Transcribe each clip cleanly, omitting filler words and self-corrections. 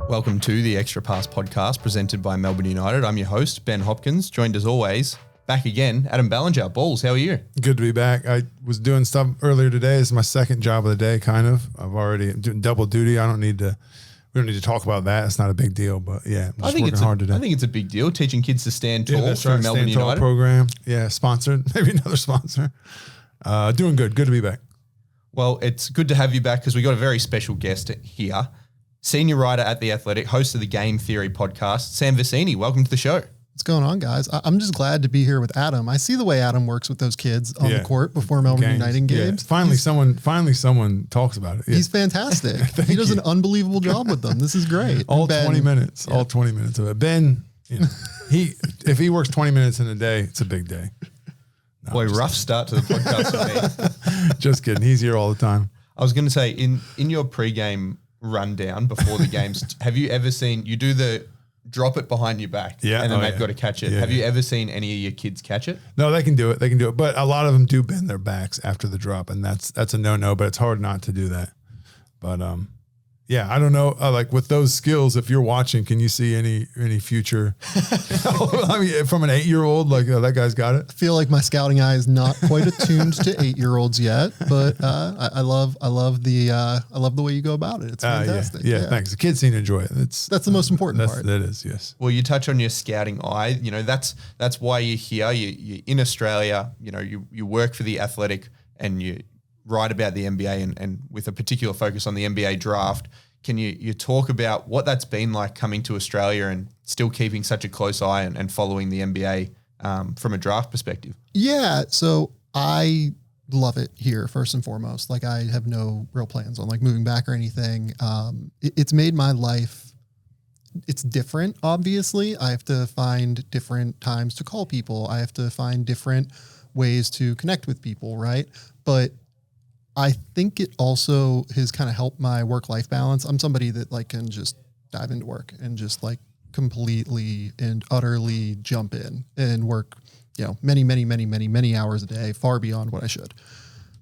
Welcome to the Extra Pass podcast presented by Melbourne United. I'm your host, Ben Hopkins, joined as always, back again, Adam Ballinger. Balls, how are you? Good to be back. I was doing stuff earlier today. It's my second job of the day, kind of. I've already doing double duty. We don't need to talk about that. It's not a big deal, but yeah, I'm just working hard today. I think it's a big deal, teaching kids to stand tall through right, Melbourne Stand Tall United. program. Yeah, sponsored. Maybe another sponsor. Doing good. Good to be back. Well, it's good to have you back because we got a very special guest here. Senior writer at The Athletic, host of the Game Theory podcast, Sam Vecenie. Welcome to the show. What's going on, guys? I'm just glad to be here with Adam. I see the way Adam works with those kids on the court before Melbourne United games. Yeah. Finally someone talks about it. Yeah. He's fantastic. He does an unbelievable job with them. This is great. All 20 minutes of it. Ben, if he works 20 minutes in a day, it's a big day. No, Boy, rough start to the podcast for me. Just kidding. He's here all the time. I was going to say, in your pregame rundown before the games, have you ever seen, you do the drop it behind your back and then they've got to catch it. Have you ever seen any of your kids catch it? No, they can do it. But a lot of them do bend their backs after the drop, and that's a no-no, but it's hard not to do that. But yeah, I don't know. Like with those skills, if you're watching, can you see any future? I mean, from an 8-year-old, like that guy's got it. I feel like my scouting eye is not quite attuned to 8-year-olds yet, but I love the way you go about it. It's fantastic. Yeah, thanks. The kids seem to enjoy it. That's the most important part. That is, yes. Well, you touch on your scouting eye. You know, that's why you're here. You're in Australia. You know, you work for The Athletic and you write about the NBA and with a particular focus on the NBA draft. Can you talk about what that's been like coming to Australia and still keeping such a close eye and following the NBA from a draft perspective? Yeah, so I love it here, first and foremost. Like, I have no real plans on like moving back or anything. It's made my life, it's different, obviously. I have to find different times to call people. I have to find different ways to connect with people, right? But I think it also has kind of helped my work-life balance. I'm somebody that like can just dive into work and just like completely and utterly jump in and work, many hours a day, far beyond what I should.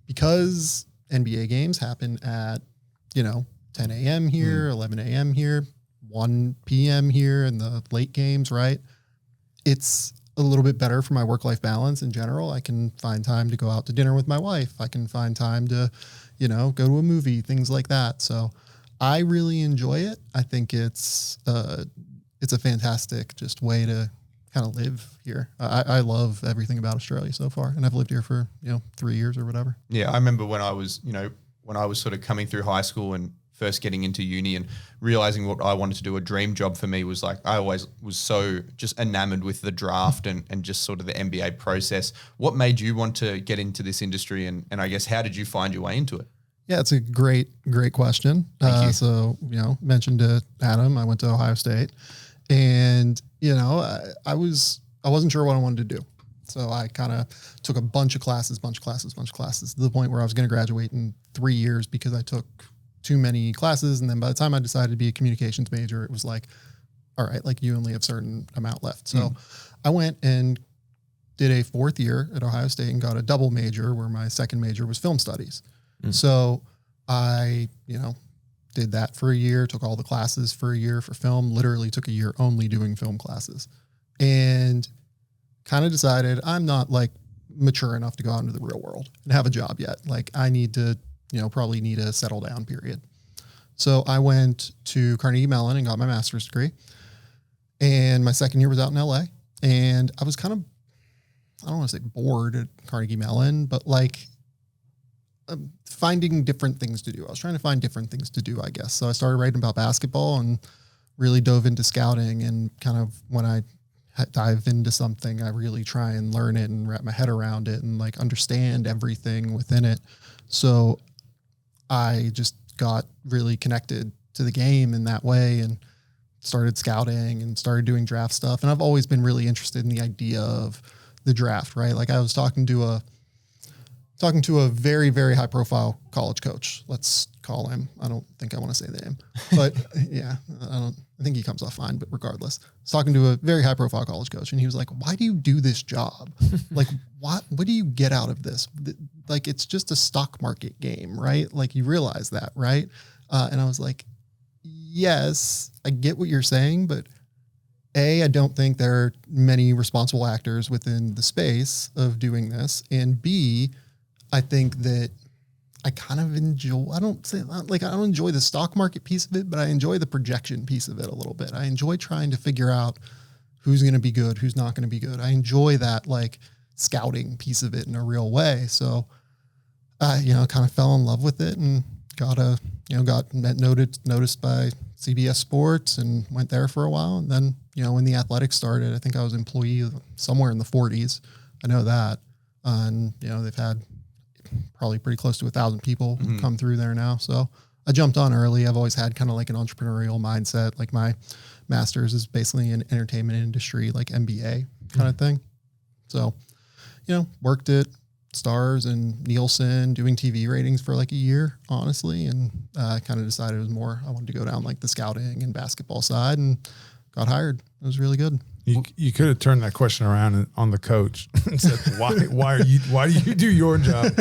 Because NBA games happen at, 10 a.m. here, 11 a.m. here, 1 p.m. here in the late games, right? It's a little bit better for my work-life balance in general. I can find time to go out to dinner with my wife. I can find time to, go to a movie, things like that. So I really enjoy it. I think it's a fantastic just way to kind of live here. I love everything about Australia so far, and I've lived here for 3 years or whatever. Yeah, I remember when I was sort of coming through high school and first getting into uni and realizing what I wanted to do. A dream job for me was like, I always was so just enamored with the draft and just sort of the NBA process. What made you want to get into this industry? And I guess, how did you find your way into it? Yeah, it's a great question. Thank you. So, mentioned to Adam, I went to Ohio State and, I wasn't sure what I wanted to do. So I kind of took a bunch of classes to the point where I was going to graduate in 3 years because I took too many classes. And then by the time I decided to be a communications major, it was like, all right, like you only have a certain amount left. So I went and did a 4th year at Ohio State and got a double major where my second major was film studies. So I, did that for a year, took all the classes for a year for film, literally took a year only doing film classes, and kind of decided I'm not like mature enough to go out into the real world and have a job yet. Like I need to, probably need a settle down period. So I went to Carnegie Mellon and got my master's degree. And my second year was out in LA. And I was kind of, I don't want to say bored at Carnegie Mellon, but like finding different things to do. I was trying to find different things to do, I guess. So I started writing about basketball and really dove into scouting. And kind of when I dive into something, I really try and learn it and wrap my head around it and like understand everything within it. So I just got really connected to the game in that way and started scouting and started doing draft stuff. And I've always been really interested in the idea of the draft, right? Like I was talking to a very, very high profile college coach. Let's call him. I don't think I want to say the name, but yeah, I think he comes off fine, but regardless, I was talking to a very high profile college coach and he was like, why do you do this job? Like, what do you get out of this? Like, it's just a stock market game, right? Like you realize that, right? And I was like, yes, I get what you're saying, but A, I don't think there are many responsible actors within the space of doing this. And B, I think that I kind of enjoy, I don't enjoy the stock market piece of it, but I enjoy the projection piece of it a little bit. I enjoy trying to figure out who's going to be good, who's not going to be good. I enjoy that like scouting piece of it in a real way. So I, kind of fell in love with it and got noticed by CBS Sports and went there for a while. And then, when the athletics started, I think I was employee somewhere in the 40s. I know that. And, they've had probably pretty close to 1,000 people come through there now. So I jumped on early. I've always had kind of like an entrepreneurial mindset. Like my master's is basically in entertainment industry, like MBA kind of thing. So, worked at Stars and Nielsen doing TV ratings for like a year, honestly. And I kind of decided it was more, I wanted to go down like the scouting and basketball side and got hired. It was really good. You could have turned that question around on the coach and said, why do you do your job?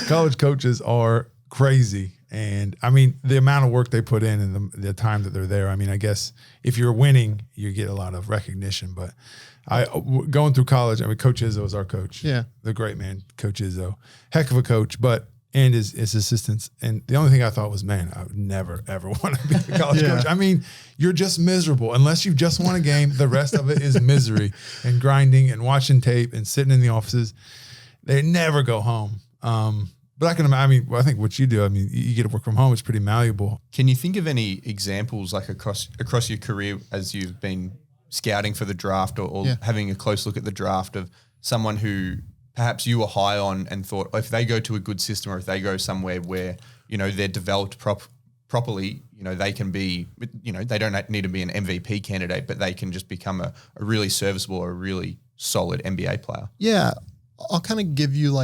College coaches are crazy. And I mean, the amount of work they put in and the time that they're there. I mean, I guess if you're winning, you get a lot of recognition, but going through college, I mean, Coach Izzo is our coach. Yeah. The great man, Coach Izzo. Heck of a coach, and his assistants. And the only thing I thought was, man, I would never, ever want to be a college coach. I mean, you're just miserable. Unless you've just won a game, the rest of it is misery and grinding and watching tape and sitting in the offices. They never go home. But I think what you do, you get to work from home. It's pretty malleable. Can you think of any examples like across your career as you've been scouting for the draft or having a close look at the draft of someone who perhaps you were high on and thought, if they go to a good system or if they go somewhere where, they're developed properly, they can be, they don't need to be an MVP candidate, but they can just become a really serviceable or a really solid NBA player? Yeah. I'll kind of give you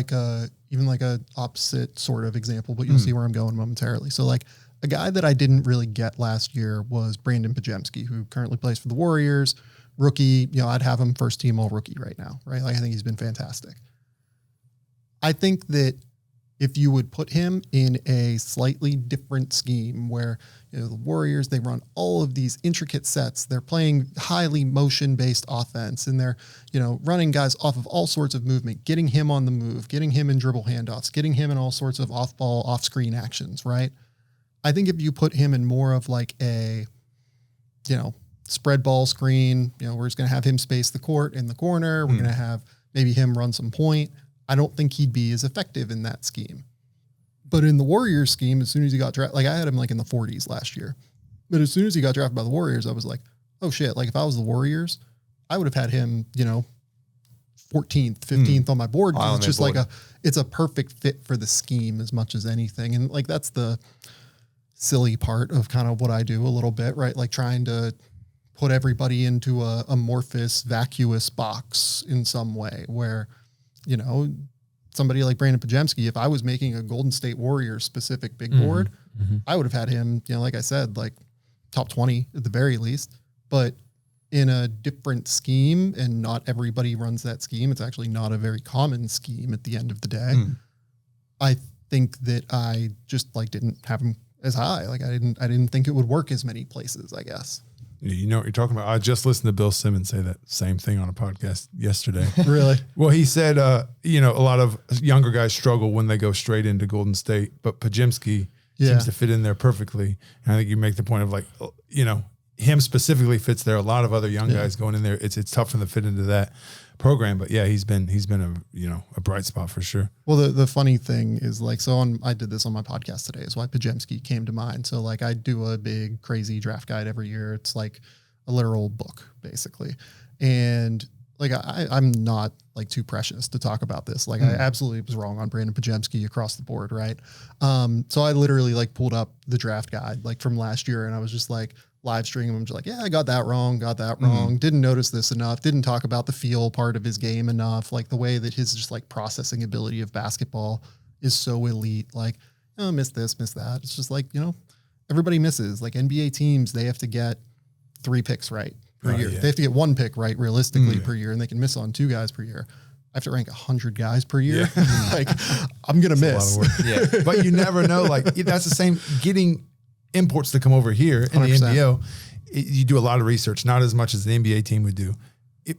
even a opposite sort of example, but you'll see where I'm going momentarily. So like a guy that I didn't really get last year was Brandon Pajemski, who currently plays for the Warriors, rookie. I'd have him first team all rookie right now, right? Like I think he's been fantastic. I think that if you would put him in a slightly different scheme where, the Warriors, they run all of these intricate sets. They're playing highly motion-based offense and they're, running guys off of all sorts of movement, getting him on the move, getting him in dribble handoffs, getting him in all sorts of off-ball, off-screen actions, right? I think if you put him in more of like a, spread ball screen, we're just going to have him space the court in the corner. We're going to have maybe him run some point. I don't think he'd be as effective in that scheme. But in the Warriors scheme, as soon as he got drafted, like I had him like in the 40s last year. But as soon as he got drafted by the Warriors, I was like, oh shit, like if I was the Warriors, I would have had him, 14th, 15th on my board. It's just like it's a perfect fit for the scheme as much as anything. And like, that's the silly part of kind of what I do a little bit, right? Like trying to put everybody into a amorphous, vacuous box in some way where, somebody like Brandon Pajemski, if I was making a Golden State Warriors specific big board, I would have had him, like I said, like top 20 at the very least, but in a different scheme, and not everybody runs that scheme. It's actually not a very common scheme at the end of the day. I think that I just didn't have him as high. Like I didn't think it would work as many places, I guess. You know what you're talking about. I just listened to Bill Simmons say that same thing on a podcast yesterday. Really? Well, he said, a lot of younger guys struggle when they go straight into Golden State, but Pajemski seems to fit in there perfectly. And I think you make the point of him specifically fits there. A lot of other young guys going in there, it's tough for them to fit into that program. But yeah, he's been a bright spot for sure. Well, the funny thing is I did this on my podcast today is why Pajemski came to mind. So I do a big crazy draft guide every year. It's like a literal book basically. And I'm not too precious to talk about this. I absolutely was wrong on Brandon Pajemski across the board. Right. So I literally pulled up the draft guide from last year and I was just live streaming him. I'm just I got that wrong. Didn't notice this enough. Didn't talk about the feel part of his game enough. The way that his just processing ability of basketball is so elite. Miss this, miss that. It's just everybody misses. NBA teams, they have to get 3 picks right per year. Yeah. They have to get 1 pick right realistically per year, and they can miss on 2 guys per year. I have to rank 100 guys per year. Yeah. I'm going to miss. A lot of work. Yeah. But you never know. That's the same getting imports to come over here in 100%. the NBO. You do a lot of research, not as much as the NBA team would do.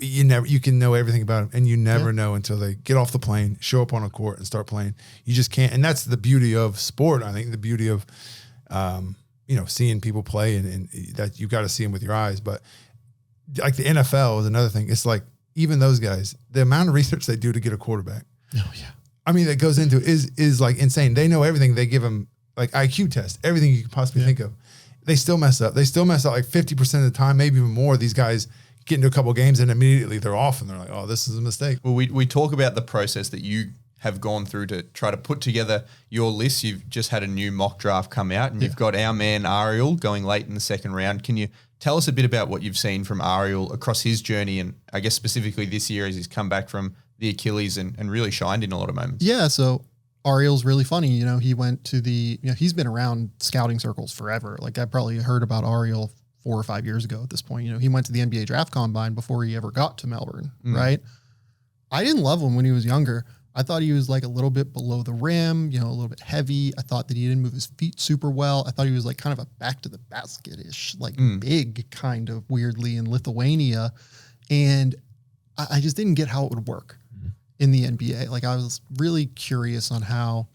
You can know everything about them, and you never know until they get off the plane, show up on a court, and start playing. You just can't, and that's the beauty of sport. I think the beauty of, seeing people play, and that you got to see them with your eyes. But like the NFL is another thing. It's like even those guys, the amount of research they do to get a quarterback. Oh yeah. I mean, that goes into is like insane. They know everything. They give them like IQ test, everything you could possibly think of. They still mess up. They still mess up like 50% of the time, maybe even more. These guys get into a couple of games and immediately they're off and they're like, oh, this is a mistake. Well, we talk about the process that you have gone through to try to put together your list. You've just had a new mock draft come out and you've got our man Ariel going late in the second round. Can you tell us a bit about what you've seen from Ariel across his journey, and I guess specifically this year as he's come back from the Achilles and really shined in a lot of moments? Yeah, so Ariel's really funny. He went to he's been around scouting circles forever. Like I probably heard about Ariel 4 or 5 years ago at this point. He went to the NBA draft combine before he ever got to Melbourne, right? I didn't love him when he was younger. I thought he was like a little bit below the rim, a little bit heavy. I thought that he didn't move his feet super well. I thought he was like kind of a back to the basket-ish, like big kind of weirdly in Lithuania. And I just didn't get how it would work in the NBA. Like I was really curious on how,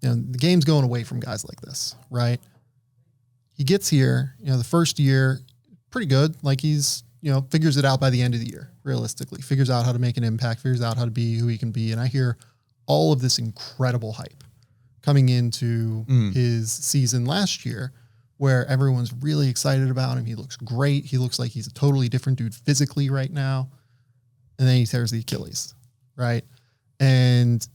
the game's going away from guys like this, right? He gets here, the first year, pretty good. Like he's, figures it out by the end of the year, realistically, figures out how to make an impact, figures out how to be who he can be. And I hear all of this incredible hype coming into his season last year where everyone's really excited about him. He looks great. He looks like he's a totally different dude physically right now. And then he tears the Achilles, right? And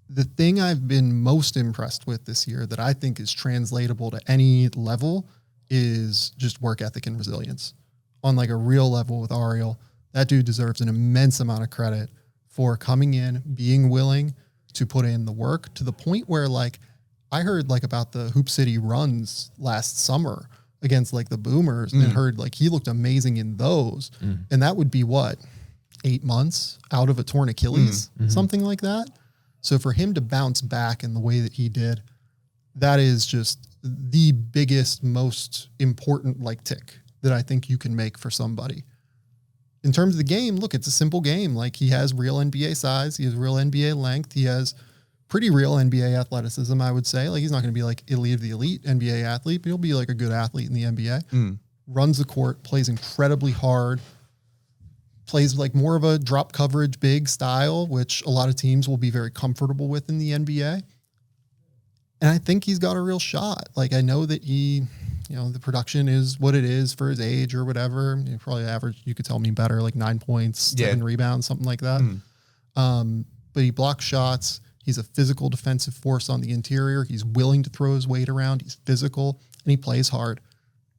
the thing I've been most impressed with this year that I think is translatable to any level is just work ethic and resilience. On like a real level with Ariel, that dude deserves an immense amount of credit for coming in, being willing to put in the work to the point where like I heard like about the Hoop City runs last summer against like the Boomers and heard like he looked amazing in those. And that would be what, 8 months out of a torn Achilles, something like that. So for him to bounce back in the way that he did, that is just the biggest, most important like tick that I think you can make for somebody. In terms of the game, look, it's a simple game. Like he has real NBA size. He has real NBA length. He has pretty real NBA athleticism, I would say. Like he's not going to be like elite of the elite NBA athlete, but he'll be like a good athlete in the NBA. Runs the court, plays incredibly hard, plays like more of a drop coverage big style, which a lot of teams will be very comfortable with in the NBA. And I think he's got a real shot. Like I know that he, the production is what it is for his age or whatever. Probably average, you could tell me better, like 9 points, 7 rebounds, something like that. But he blocks shots. He's a physical defensive force on the interior. He's willing to throw his weight around. He's physical and he plays hard.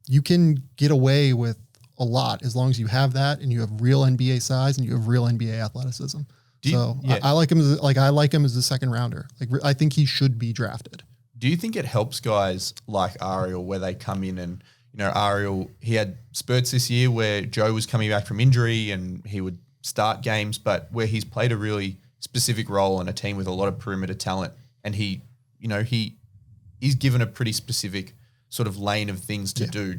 You can get away with a lot as long as you have that and you have real NBA size and you have real NBA athleticism. I like him as a second rounder. Like I think he should be drafted. Do you think it helps guys like Ariel where they come in and, Ariel, he had spurts this year where Joe was coming back from injury and he would start games, but where he's played a really specific role on a team with a lot of perimeter talent and he's given a pretty specific sort of lane of things to do.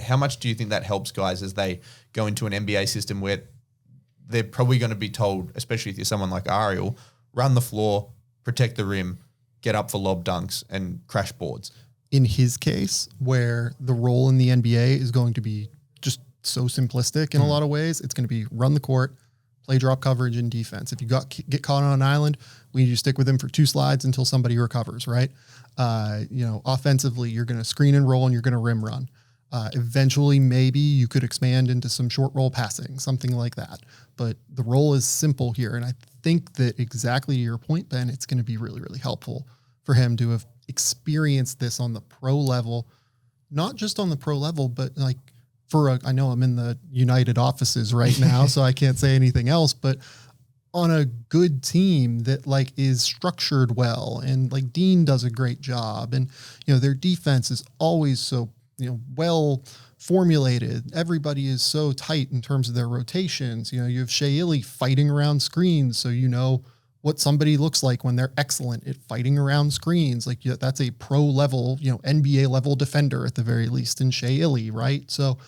How much do you think that helps guys as they go into an NBA system where they're probably going to be told, especially if you're someone like Ariel, run the floor, protect the rim, get up for lob dunks and crash boards? In his case, where the role in the NBA is going to be just so simplistic in a lot of ways, it's going to be run the court, play drop coverage and defense. If you get caught on an island, we need you to stick with him for 2 slides until somebody recovers, right? Offensively, you're going to screen and roll and you're going to rim run. Eventually, maybe you could expand into some short roll passing, something like that. But the role is simple here. And I think that exactly to your point, Ben, it's going to be really, really helpful for him to have experienced this on the pro level, not just on the pro level, but like I know I'm in the United offices right now, so I can't say anything else, but on a good team that like is structured well and like Dean does a great job and, their defense is always so, well formulated. Everybody is so tight in terms of their rotations. You have Shea Illy fighting around screens. So, what somebody looks like when they're excellent at fighting around screens. Like that's a pro level, NBA level defender at the very least in Shea Illy, right? So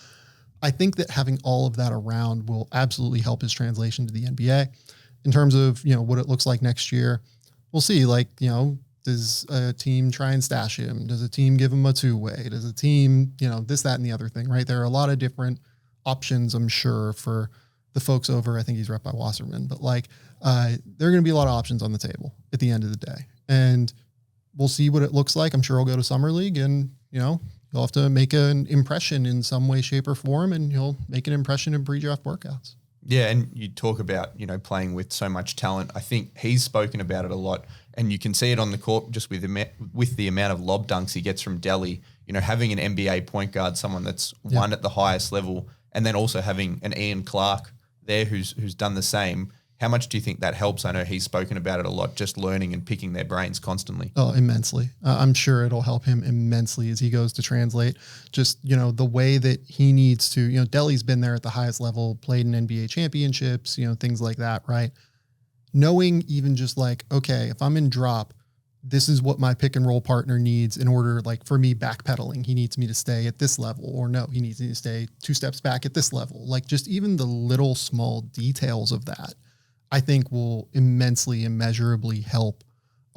I think that having all of that around will absolutely help his translation to the NBA. In terms of, what it looks like next year, we'll see. Like, does a team try and stash him? Does a team give him a two-way? Does a team, this, that, and the other thing, right? There are a lot of different options, I'm sure, for the folks over, I think he's rep by Wasserman, but there are going to be a lot of options on the table at the end of the day. And we'll see what it looks like. I'm sure he'll go to Summer League and, you'll have to make an impression in some way, shape, or form, and you'll make an impression in pre-draft workouts. Yeah, and you talk about, playing with so much talent. I think he's spoken about it a lot, and you can see it on the court just with the amount of lob dunks he gets from Delhi. Having an NBA point guard, someone that's won at the highest level, and then also having an Ian Clark there who's done the same. How much do you think that helps? I know he's spoken about it a lot, just learning and picking their brains constantly. Oh, immensely. I'm sure it'll help him immensely as he goes to translate. Just, the way that he needs to, Delhi's been there at the highest level, played in NBA championships, things like that, right? Knowing even just okay, if I'm in drop, this is what my pick and roll partner needs in order, for me backpedaling. He needs me to stay at this level, or no, he needs me to stay 2 steps back at this level. Just even the little small details of that, I think will immensely, immeasurably help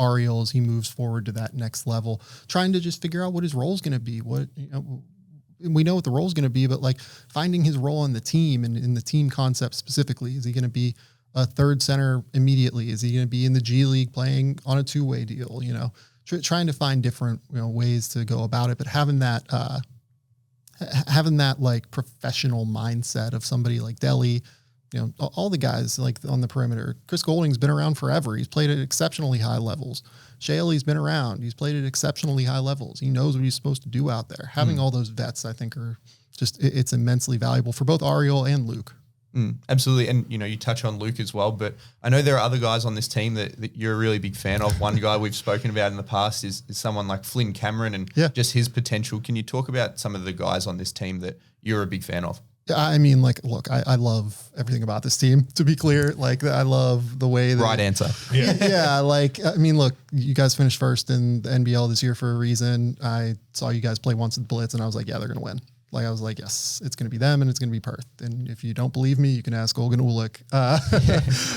Ariel as he moves forward to that next level, trying to just figure out what his role is going to be. We know what the role is going to be, but finding his role in the team and in the team concept specifically. Is he going to be a third center immediately? Is he going to be in the G League playing on a 2-way deal? Trying to find different ways to go about it, but having that professional mindset of somebody like Delhi. All the guys on the perimeter. Chris Golding's been around forever. He's played at exceptionally high levels. Shea Illy's been around. He's played at exceptionally high levels. He knows what he's supposed to do out there. Having all those vets, I think, are just, it's immensely valuable for both Ariel and Luke. Absolutely. And, you touch on Luke as well, but I know there are other guys on this team that you're a really big fan of. One guy we've spoken about in the past is someone like Flynn Cameron and just his potential. Can you talk about some of the guys on this team that you're a big fan of? I mean, look, I love everything about this team, to be clear. I love the way that... Right answer. Yeah. Look, you guys finished first in the NBL this year for a reason. I saw you guys play once at the Blitz, and I was like, yeah, they're going to win. I was like, yes, it's going to be them, and it's going to be Perth. And if you don't believe me, you can ask Olgun Ulick,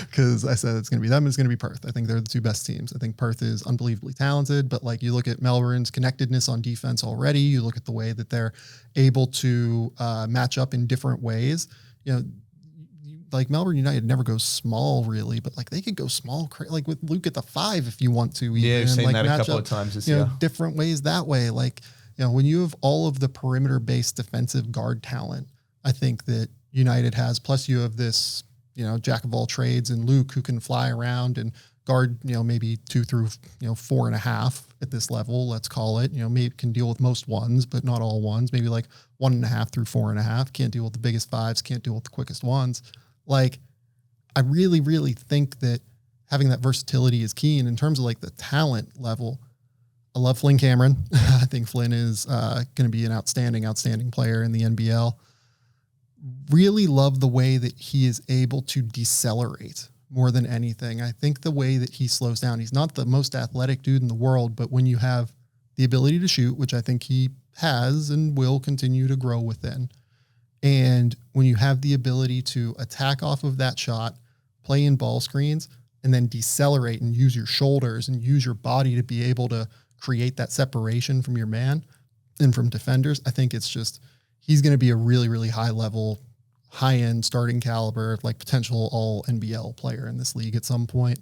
because I said it's going to be them, and it's going to be Perth. I think they're the 2 best teams. I think Perth is unbelievably talented, but you look at Melbourne's connectedness on defense already. You look at the way that they're able to match up in different ways. Melbourne United never goes small really, but they could go small, with Luke at the 5 if you want to. Yeah, I've seen that a couple of times this year. Different ways that way. When you have all of the perimeter-based defensive guard talent, I think that United has, plus you have this, jack of all trades and Luke who can fly around and guard, maybe 2 through, 4.5 at this level, let's call it, maybe can deal with most ones, but not all ones, maybe 1.5 through 4.5, can't deal with the biggest 5s, can't deal with the quickest ones. I really, really think that having that versatility is key. And in terms of the talent level, I love Flynn Cameron. I think Flynn is going to be an outstanding player in the NBL. Really love the way that he is able to decelerate more than anything. I think the way that he slows down, he's not the most athletic dude in the world, but when you have the ability to shoot, which I think he has and will continue to grow within, and when you have the ability to attack off of that shot, play in ball screens, and then decelerate and use your shoulders and use your body to be able to create that separation from your man and from defenders, I think it's just, he's going to be a really, really high level, high end starting caliber, potential all NBL player in this league at some point.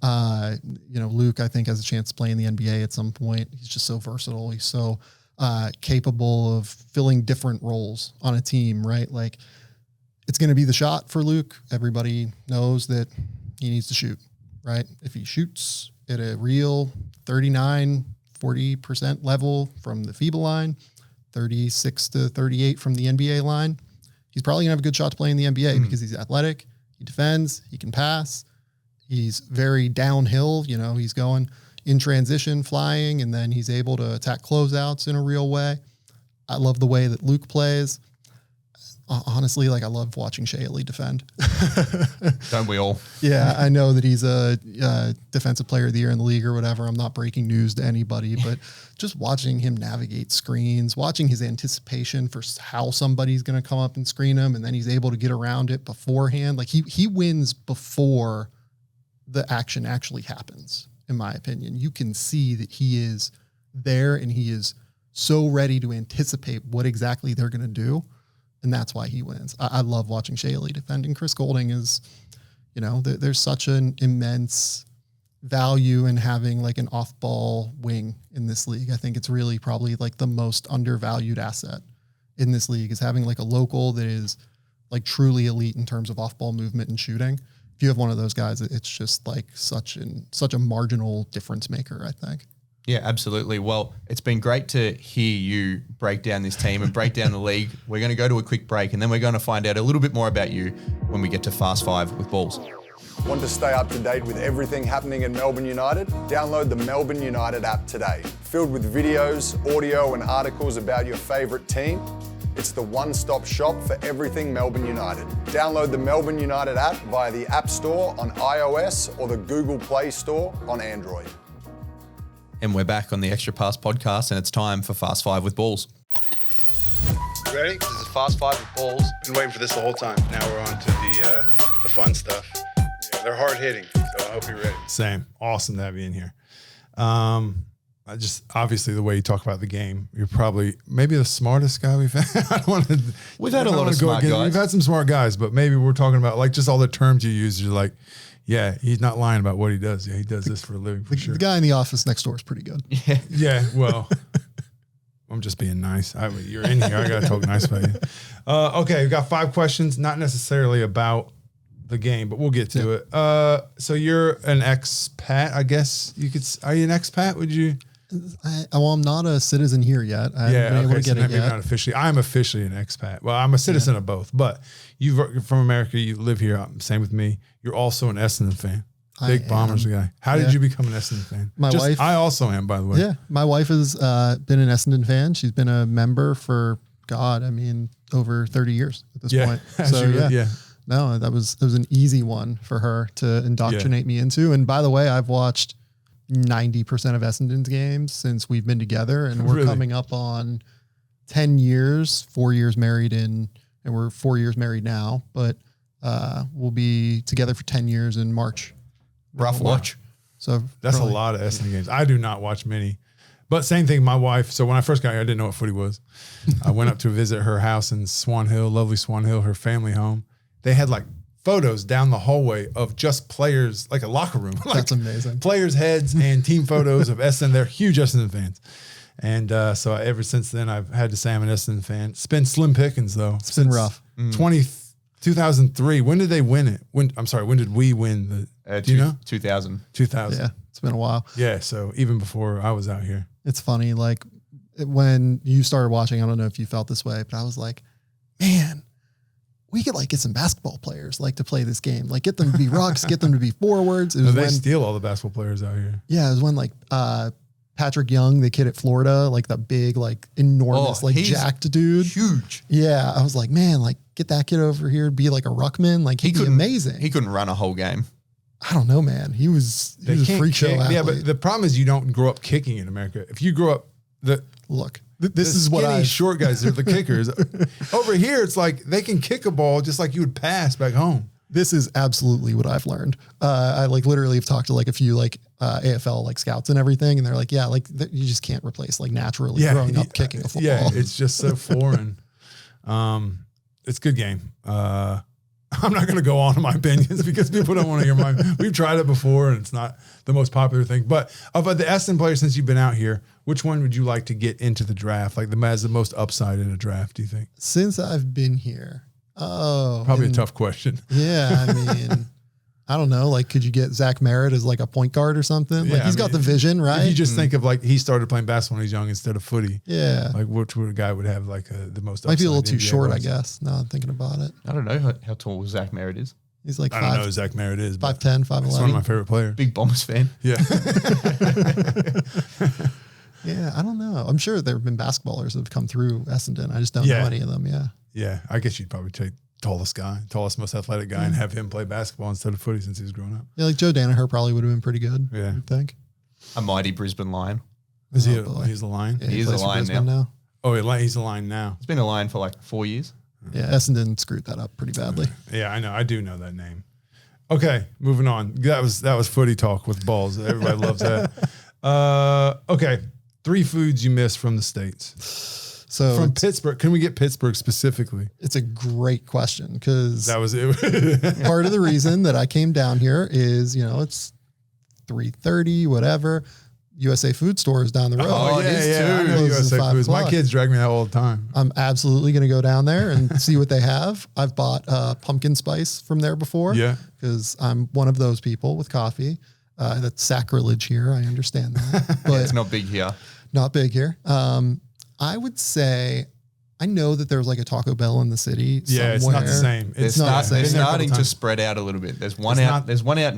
Luke, I think, has a chance to play in the NBA at some point. He's just so versatile. He's so capable of filling different roles on a team, right? It's going to be the shot for Luke. Everybody knows that he needs to shoot, right? If he shoots at a real 39-40% level from the FIBA line, 36 to 38 from the NBA line, he's probably gonna have a good shot to play in the NBA because he's athletic, he defends, he can pass, he's very downhill, he's going in transition, flying, and then he's able to attack closeouts in a real way. I love the way that Luke plays. honestly, like I love watching Shaylee defend. Don't we all? Yeah, I know that he's a defensive player of the year in the league or whatever. I'm not breaking news to anybody, but just watching him navigate screens, watching his anticipation for how somebody's going to come up and screen him, and then he's able to get around it beforehand. Like he wins before the action actually happens, in my opinion. You can see that he is there and he is so ready to anticipate what exactly they're going to do. And that's why he wins. I love watching Shaylee defend. And Chris Golding is, you know, there's such an immense value in having like an off-ball wing in this league. I think it's really probably like the most undervalued asset in this league is having like a local that is like truly elite in terms of off-ball movement and shooting. If you have one of those guys, it's just like such a marginal difference maker, I think. Yeah, absolutely. Well, it's been great to hear you break down this team and break down the league. We're going to go to a quick break and then we're going to find out a little bit more about you when we get to Fast Five with Balls. Want to stay up to date with everything happening at Melbourne United? Download the Melbourne United app today. Filled with videos, audio and articles about your favourite team, it's the one-stop shop for everything Melbourne United. Download the Melbourne United app via the App Store on iOS or the Google Play Store on Android. And we're back on the Extra Pass podcast and it's time for Fast Five with Balls. Ready? This is Fast Five with Balls. Been waiting for this the whole time. Now we're on to the fun stuff. Yeah, they're hard hitting, so I hope you're ready. Same. Awesome to have you in here. I just obviously the way you talk about the game, you're probably maybe the smartest guy we've had. I don't want to. We've had a lot of smart guys. We've had some smart guys, but maybe we're talking about like just all the terms you use. You're like, yeah, he's not lying about what he does. Yeah, he does this for a living for sure. The guy in the office next door is pretty good. Yeah. Yeah. Well, I'm just being nice. You're in here. I got to talk nice about you. Okay. We've got 5 questions, not necessarily about the game, but we'll get to it. So you're an expat, I guess you could. Are you an expat? Would you? I'm not a citizen here yet. I haven't been able to get it yet. Not officially. I'm officially an expat. Well, I'm a citizen of both, but you're from America. You live here. Same with me. You're also an Essendon fan. Big Bombers guy. How did you become an Essendon fan? My wife. I also am, by the way. Yeah, my wife has been an Essendon fan. She's been a member for over 30 years at this point. So yeah. No, that was an easy one for her to indoctrinate me into. And by the way, I've watched 90% of Essendon's games since we've been together, and we're coming up on 10 years, 4 years married and we're 4 years married now, but we'll be together for 10 years in March. Rough watch. So that's a lot of Essendon games. I do not watch many, but same thing. My wife. So when I first got here, I didn't know what footy was. I went up to visit her house in Swan Hill, lovely Swan Hill, her family home. They had like photos down the hallway of just players, like a locker room. Like that's amazing. Players' heads and team photos of Essendon. They're huge Essendon fans. And so ever since then, I've had to say I'm an Essendon fan. It's been slim pickings, though. It's been rough. 2003. When did they win it? When did we win the, do you know? 2000. 2000. Yeah, it's been a while. Yeah, so even before I was out here. It's funny, like when you started watching, I don't know if you felt this way, but I was like, man, we could like get some basketball players like to play this game, like get them to be rucks, get them to be forwards. It was they steal all the basketball players out here. Yeah, it was when like Patrick Young, the kid at Florida, like the big, like enormous, like jacked dude, huge. Yeah, I was like, man, like get that kid over here, be like a ruckman, like he'd be amazing. He couldn't run a whole game. I don't know, man. He was a freak show athlete. Yeah, but the problem is you don't grow up kicking in America. If you grow up, this is what short guys are the kickers. Over here, it's like they can kick a ball just like you would pass back home. This is absolutely what I've learned. I like literally have talked to like a few like AFL like scouts and everything, and they're like, yeah, like you just can't replace like naturally growing up kicking a football. Yeah, it's just so foreign. It's a good game. I'm not going to go on to my opinions because people don't want to hear mine. We've tried it before and it's not the most popular thing. But of the Essendon players since you've been out here, which one would you like to get into the draft? Like has the most upside in a draft, do you think? Since I've been here. Probably a tough question. Yeah, I mean, I don't know. Like, could you get Zach Merritt as like a point guard or something? Yeah, like he's got the vision, right? If you just think of like he started playing basketball when he was young instead of footy. Yeah. Like which guy would have like the most upside? Might be a little too short, I guess. Now I'm thinking about it. I don't know how tall Zach Merritt is. He's like I don't know who Zach Merritt is. 5'10", 5'11". He's one of my favorite players. Big Bombers fan. Yeah. Yeah, I don't know. I'm sure there have been basketballers that have come through Essendon. I just don't know any of them. Yeah. Yeah, I guess you'd probably take tallest, most athletic guy, and have him play basketball instead of footy since he was growing up. Yeah, like Joe Danaher probably would have been pretty good. Yeah. I think. A mighty Brisbane Lion. Is Oh, boy. he's the Lion? Yeah, He is plays a for Lion Brisbane now. Oh, he's the Lion now. He's been a Lion for like 4 years. Yeah, Essendon screwed that up pretty badly. Yeah, I know. I do know that name. Okay, moving on. That was footy talk with balls. Everybody loves that. Okay, 3 foods you miss from the States. So From Pittsburgh. Can we get Pittsburgh specifically? it's a great question because That was it. part of the reason that I came down here is, it's 3:30, whatever. USA Food Store is down the road. Oh, it is too. I know Closes USA at 5 Foods. My o'clock. kids drag me there all the time. I'm absolutely going to go down there and see what they have. I've bought pumpkin spice from there before. Yeah. Because I'm one of those people with coffee. That's sacrilege here. I understand that. But It's not big here. not big here. I would say, I know that there's like a Taco Bell in the city. Yeah, it's not the somewhere. same. They're, It's not the same. they're Been there a couple starting to times. spread out a little bit. There's one It's out. not- There's one out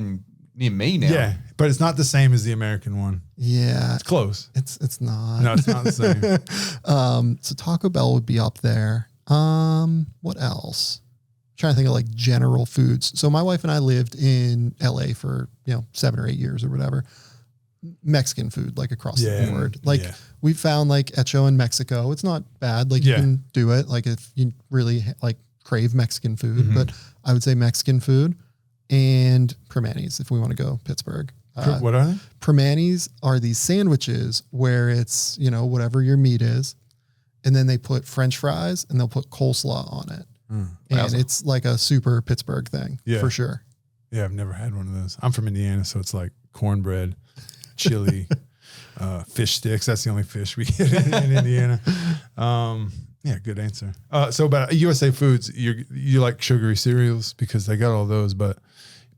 near me now. Yeah, but it's not the same as the American one. Yeah, It's close. it's not. No, it's not the same. So Taco Bell would be up there. What else? I'm trying to think of like general foods. So my wife and I lived in LA for 7 or 8 years or whatever. Mexican food, like across Yeah. the board. Like Yeah. we found like Echo in Mexico. It's not bad. Like Yeah. you can do it. Like if you really like crave Mexican food, Mhm. but I would say Mexican food and Primanti's if we want to go Pittsburgh. What are they? Primanti's are these sandwiches where it's, whatever your meat is. And then they put French fries and they'll put coleslaw on it. And Wowza. it's like a super Pittsburgh thing Yeah. for sure. Yeah, I've never had one of those. I'm from Indiana, so it's like cornbread, chili, fish sticks. That's the only fish we get in Indiana. Yeah, good answer. So about USA Foods, you like sugary cereals because they got all those, but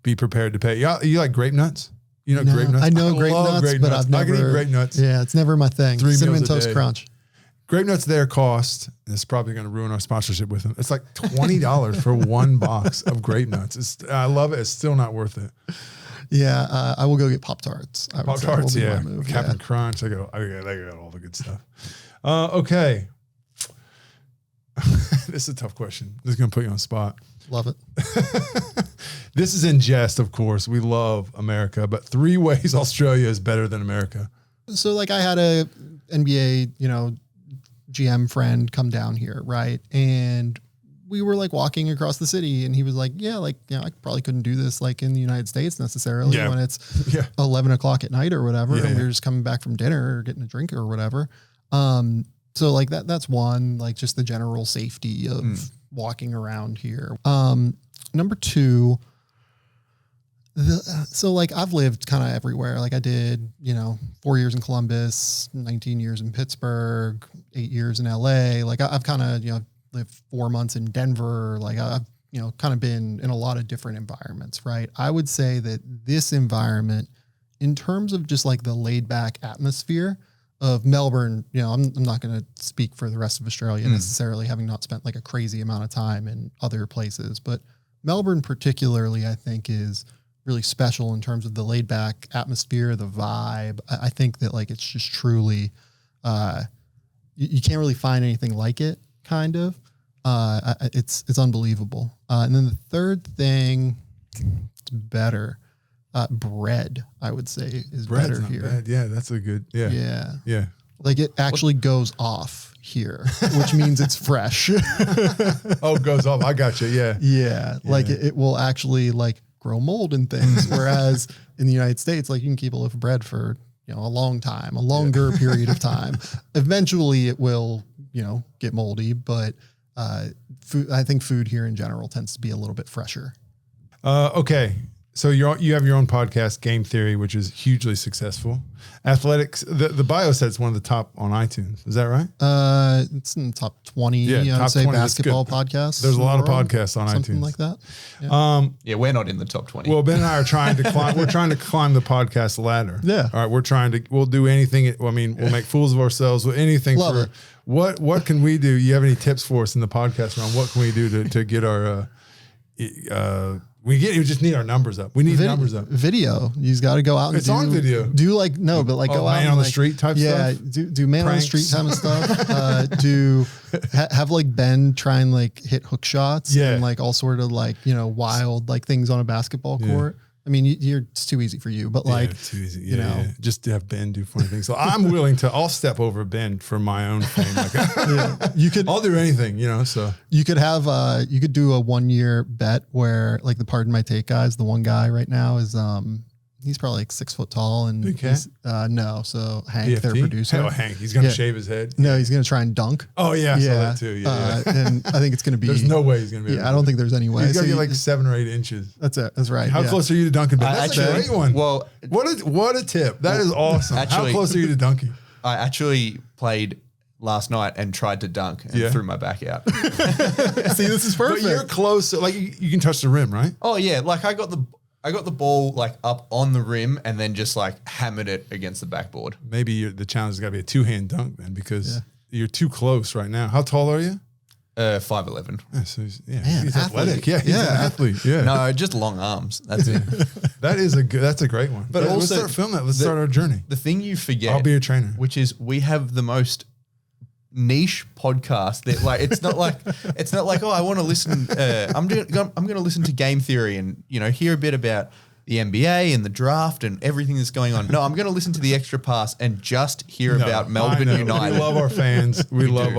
be prepared to pay. You like grape nuts? You know No, grape nuts? I know grape love nuts, but I've I can eat never- grape nuts. Yeah, it's never my thing. 3 meals Cinnamon a Toast day. Crunch. Grape nuts there cost, and it's probably going to ruin our sponsorship with them. It's like $20 for one box of grape nuts. I love it. It's still not worth it. Yeah, I will go get Pop-Tarts. I would Pop say Tarts, will be yeah. my move. Captain Crunch. They got all the good stuff. Okay. This is a tough question. This is going to put you on the spot. Love it. This is in jest, of course. We love America, but 3 ways Australia is better than America. So like I had a NBA, GM friend come down here, right? And we were like walking across the city and he was like, yeah, like, I probably couldn't do this like in the United States necessarily Yeah. when it's Yeah. 11 o'clock at night or whatever. Yeah. And we were just coming back from dinner or getting a drink or whatever. So like that's one, like just the general safety of walking around here. Number 2, so like I've lived kind of everywhere. Like I did, 4 years in Columbus, 19 years in Pittsburgh, 8 years in LA. Like I've kind of, lived 4 months in Denver. Like I've, kind of been in a lot of different environments, right? I would say that this environment, in terms of just like the laid back atmosphere of Melbourne, I'm not going to speak for the rest of Australia necessarily, having not spent like a crazy amount of time in other places, but Melbourne particularly, I think is really special in terms of the laid back atmosphere, the vibe. I think that like, it's just truly, you can't really find anything like it kind of, it's unbelievable. And then the third thing, it's better, bread, I would say is Bread's better not here. bad. Yeah, that's a good, Yeah. Yeah. Like it actually goes off here, which means it's fresh. Oh, it goes off. I got you. Yeah. Yeah. Like Yeah. it will actually like grow mold and things. Whereas in the United States, like you can keep a loaf of bread for, a long time, a longer period of time. Eventually it will, get moldy, but food, I think food here in general tends to be a little bit fresher. Okay. So you have your own podcast, Game Theory, which is hugely successful. Athletics, the bio said it's one of the top on iTunes. Is that right? It's in the top 20, Yeah, I top would say 20, that's basketball good. podcasts. There's a in lot the of world, podcasts on something iTunes. like that. Yeah, we're not in the top 20. Well, Ben and I are trying to climb. We're trying to climb the podcast ladder. Yeah. All right. We'll do anything. We'll make fools of ourselves with anything. Love it. What can we do? You have any tips for us in the podcast round? What can we do to get our, We just need our numbers up. We need numbers up. Video. You've got to go out and It's on video. Do like, no, but like go out man and on the like, street type stuff? Do man Pranks. on the street kind of stuff. Have like Ben try and like hit hook shots and like all sort of like, wild like things on a basketball court. I mean, it's too easy for you, but like, it's too easy. Yeah, just to have Ben do funny things. So I'm willing I'll step over Ben for my own fame. Like, I'll do anything, so. You could have, you could do a 1 year bet where like the Pardon My Take guys, the one guy right now is, he's probably like 6 foot tall and Big cat? no. So Hank, PFT? their producer. Hell, Hank, he's going to shave his head. No, he's going to try and dunk. Oh yeah, I saw that too. Yeah. And I think it's going to be, there's no way he's going to be. I don't think there's any way. He's got to So get like 7 or 8 inches. That's it. That's right. How close are you to dunking? That's a great one. Well, what a tip. That is awesome. Actually, how close are you to dunking? I actually played last night and tried to dunk and threw my back out. See, this is perfect. But you're close. Like you can touch the rim, right? Oh yeah, like I got the ball like up on the rim and then just like hammered it against the backboard. Maybe the challenge has got to be a 2-hand dunk then, because you're too close right now. How tall are you? 5'11". Yeah, so he's athlete. athletic. Yeah, he's an athlete. Yeah. No, just long arms. That's it. That's a great one. But let's also start filming that. Let's start our journey. The thing you forget, I'll be your trainer. which is we have the most niche podcast that like it's not like oh, I want to listen. I'm going to listen to game theory and hear a bit about the NBA and the draft and everything that's going on. No, I'm going to listen to the Extra Pass and just hear about Melbourne United. We love our fans. We love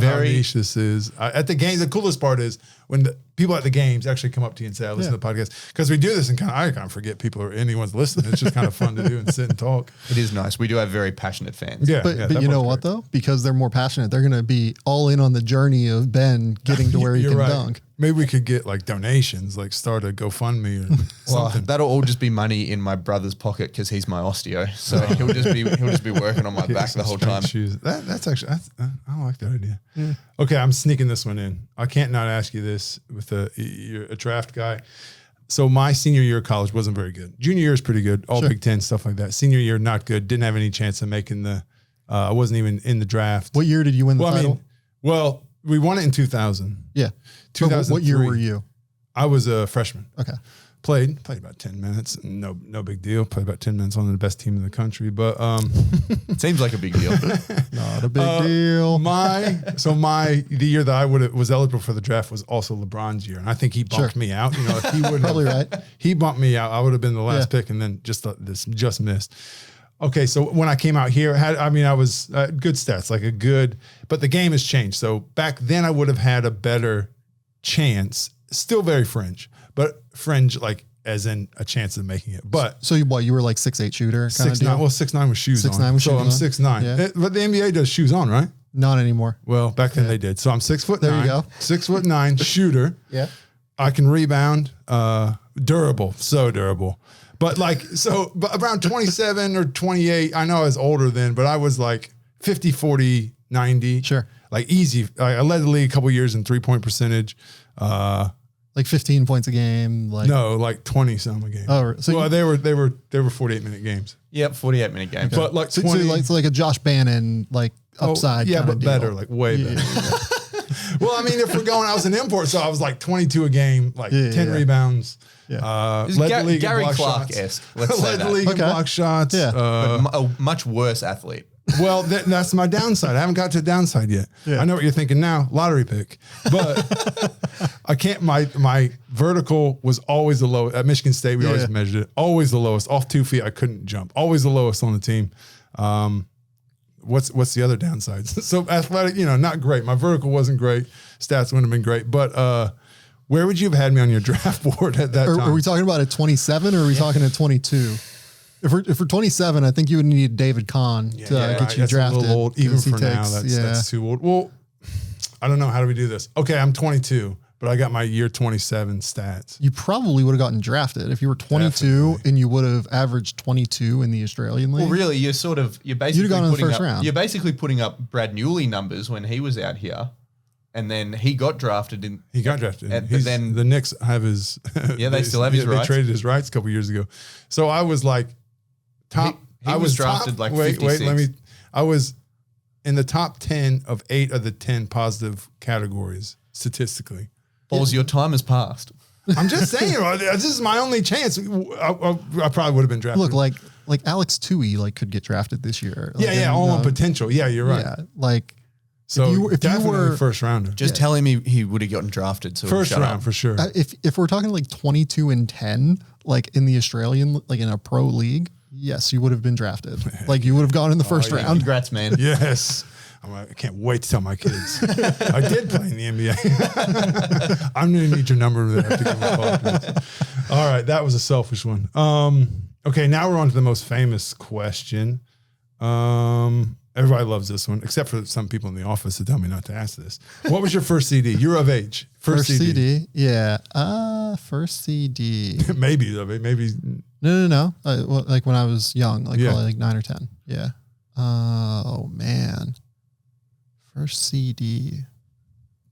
how niche this is. At the games, the coolest part is when the people at the games actually come up to you and say, I listen to the podcast. Because we do this and I kind of forget people or anyone's listening. It's just kind of fun to do and sit and talk. It is nice. We do have very passionate fans. Yeah. But you know what though? Because they're more passionate, they're going to be all in on the journey of Ben getting to where he can dunk. Maybe we could get like donations, like start a GoFundMe or something. That'll all just be money in my brother's pocket because he's my osteo. So he'll just be working on my back the whole time. Shoes. That's actually I like that idea. Yeah. Okay, I'm sneaking this one in. I can't not ask you this with you're a draft guy. So my senior year of college wasn't very good. Junior year is pretty good, all Big Ten stuff like that. Senior year not good. Didn't have any chance of making the. I wasn't even in the draft. What year did you win the title? We won it in 2000. Yeah. 2003. What year were you? I was a freshman. Okay. Played about 10 minutes. No big deal. Played about 10 minutes on the best team in the country. But it seems like a big deal. Not a big deal. The year that I was eligible for the draft was also LeBron's year. And I think he bumped me out. If he would probably right. He bumped me out. I would have been the last pick and then just missed. Okay, so when I came out here, I was good stats, but the game has changed. So back then I would have had a better chance, still very fringe, but fringe like as in a chance of making it. But so you were like 6'8" shooter? 6'9", well 6'9" with shoes 6'9" on. with so shoes I'm on. 6'9". Yeah. But the NBA does shoes on, right? Not anymore. Well, back then they did. So I'm 6'9". There you go. 6'9" shooter. Yeah. I can rebound, durable, so durable. But but around 27 or 28, I know I was older then, but I was like 50, 40, 90. Sure. Like easy. I led the league a couple of years in 3-point percentage. Like 15 points a game. No, like 20 some a game. Oh, so they were 48-minute games. Yep, 48-minute games. Okay. But like 20. So like a Josh Bannon upside. Yeah, but deal. better, like way better. Well, I mean, if we're going, I was an import, so I was like 22 a game, 10 rebounds. Yeah. Led the league Gary in block Clark-esque. shots. Let's say Led the that. league in block shots. Yeah. But a much worse athlete. Well, that's my downside. I haven't got to the downside yet. Yeah. I know what you're thinking now, lottery pick. But I can't, my vertical was always the lowest. At Michigan State, we always measured it. Always the lowest. Off 2 feet, I couldn't jump. Always the lowest on the team. What's the other downsides? So athletic, not great. My vertical wasn't great. Stats wouldn't have been great. But where would you have had me on your draft board at that time? Are we talking about at 27 or are we talking at 22? If we're 27, I think you would need David Kahn to get you that's drafted. a little old. Even for now, takes, that's too old. Well, I don't know. How do we do this? Okay, I'm 22, but I got my year 27 stats. You probably would have gotten drafted if you were 22 Definitely. and you would have averaged 22 in the Australian League. Well, really, you're basically gone in the putting first up, round. You're basically putting up Brad Newley numbers when he was out here, and then he got drafted. He got drafted. But then the Knicks have his. Yeah, they still have his rights. They traded his rights a couple years ago. So I was like top. He was drafted top, like 56. I was in the top 10 of 8 of the 10 positive categories statistically. Balls, your time has passed. I'm just saying, this is my only chance. I probably would have been drafted. Look, like Alex Tui could get drafted this year. Like, all on potential. Yeah, you're right. Yeah, like so if you were first rounder. Just tell him he would have gotten drafted. So first round up. for sure. If we're talking like 22-10, like in the Australian, like in a pro league, yes, you would have been drafted. Like you would have gone in the first round. Congrats, man. Yes. I can't wait to tell my kids. I did play in the NBA. I'm going to need your number there to give me a call, please. All right. That was a selfish one. Okay. Now we're on to the most famous question. Everybody loves this one, except for some people in the office that tell me not to ask this. What was your first CD? You're of age. First CD. Yeah. First CD. Maybe. No. Well, like when I was young, like probably like 9 or 10. Yeah. Oh man. First CD.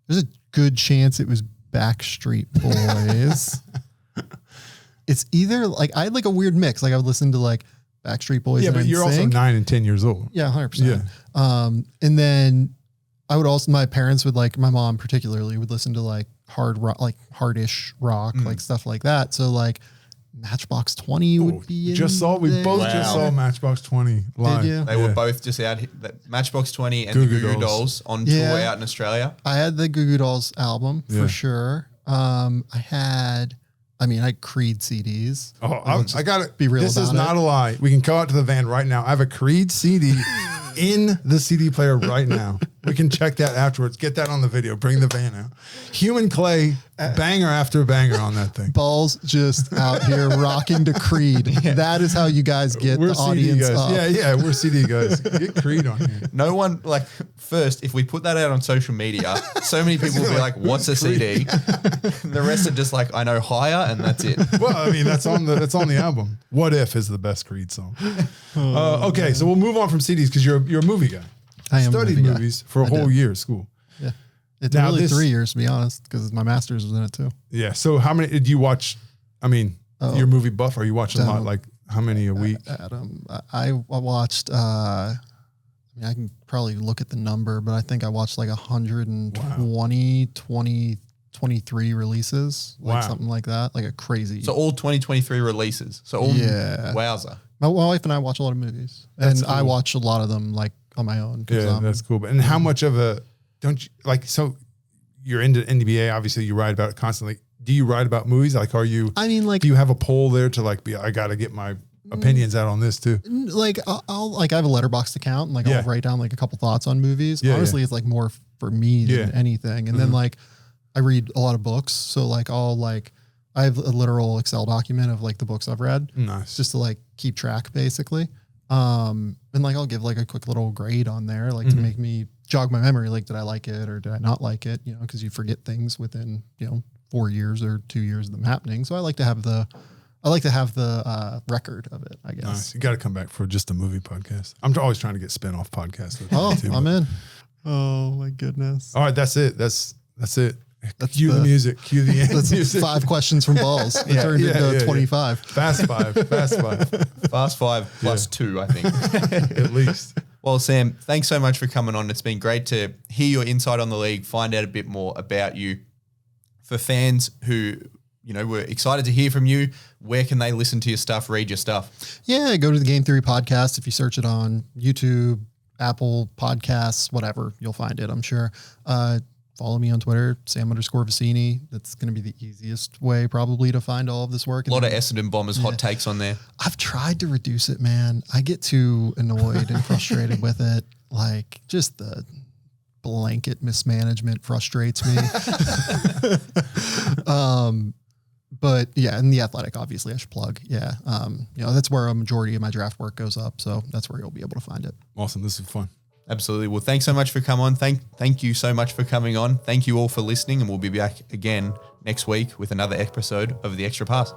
There's a good chance it was Backstreet Boys. It's either like I had like a weird mix. Like I would listen to like Backstreet Boys. Yeah, but you're also 9 and 10 years old. Yeah, 100%. Yeah. And then I would also, my parents would like, my mom particularly would listen to like hard rock, like hardish rock, like stuff like that. So like Matchbox 20 would be just saw Matchbox 20 live. Did you? They were both just out here. Matchbox 20 and the Goo Goo Dolls on tour out in Australia. I had the Goo Goo Dolls album for sure. I had Creed CDs. I got to be real. This is not a lie. We can go out to the van right now. I have a Creed CD in the CD player right now. We can check that afterwards. Get that on the video. Bring the van out. Human Clay, banger after banger on that thing. Balls just out here rocking to Creed. That is how you guys get the audience up. Yeah, we're CD guys. Get Creed on here. No one, like, first, if we put that out on social media, so many people will be like, what's a CD? The rest are just like, I know Higher, and that's it. Well, I mean, that's on the album. What If is the best Creed song. Okay, so we'll move on from CDs because you're a movie guy. I am studied movies for a whole year at school. Yeah. It's now really 3 years, to be honest, because my master's was in it too. Yeah. So how many did you watch? I mean, you're a movie buff. Are you watching a lot? Like how many a week? I watched, I can probably look at the number, but I think I watched like 23 releases, like something like that, like a crazy. So all 2023 releases. So all, wowza. My wife and I watch a lot of movies, and I watch a lot of them like on my own. Yeah, that's cool. But and how much of a don't you like? So you're into NBA. Obviously, you write about it constantly. Do you write about movies? Like, are you? I mean, like, do you have a poll there to like be? I got to get my opinions out on this too. Like, I'll like I have a Letterboxd account, and like I'll write down like a couple thoughts on movies. Honestly, it's like more for me than anything. And then like I read a lot of books, so like I have a literal Excel document of like the books I've read. Nice. Just to like keep track basically. And like, I'll give like a quick little grade on there, like to make me jog my memory. Like, did I like it or did I not like it? You know, cause you forget things within, 4 years or 2 years of them happening. So I like to have the record of it, I guess. Nice. You got to come back for just a movie podcast. I'm always trying to get spin-off podcasts. I'm in. Oh my goodness. All right. That's it. That's it. Cue the music. Cue the music. 5 questions from Balls. It turned into 25. Fast five. Fast 5 plus 2, I think. At least. Well, Sam, thanks so much for coming on. It's been great to hear your insight on the league, find out a bit more about you. For fans who, were excited to hear from you, where can they listen to your stuff, read your stuff? Yeah, go to the Game Theory podcast. If you search it on YouTube, Apple Podcasts, whatever, you'll find it, I'm sure. Follow me on Twitter, Sam_Vecenie. That's going to be the easiest way probably to find all of this work. A lot of Essendon Bombers hot takes on there. I've tried to reduce it, man. I get too annoyed and frustrated with it. Like, just the blanket mismanagement frustrates me. But yeah, and The Athletic, obviously, I should plug. Yeah. That's where a majority of my draft work goes up. So that's where you'll be able to find it. Awesome. This is fun. Absolutely. Well, thanks so much for coming on. Thank you so much for coming on. Thank you all for listening, and we'll be back again next week with another episode of The Extra Pass.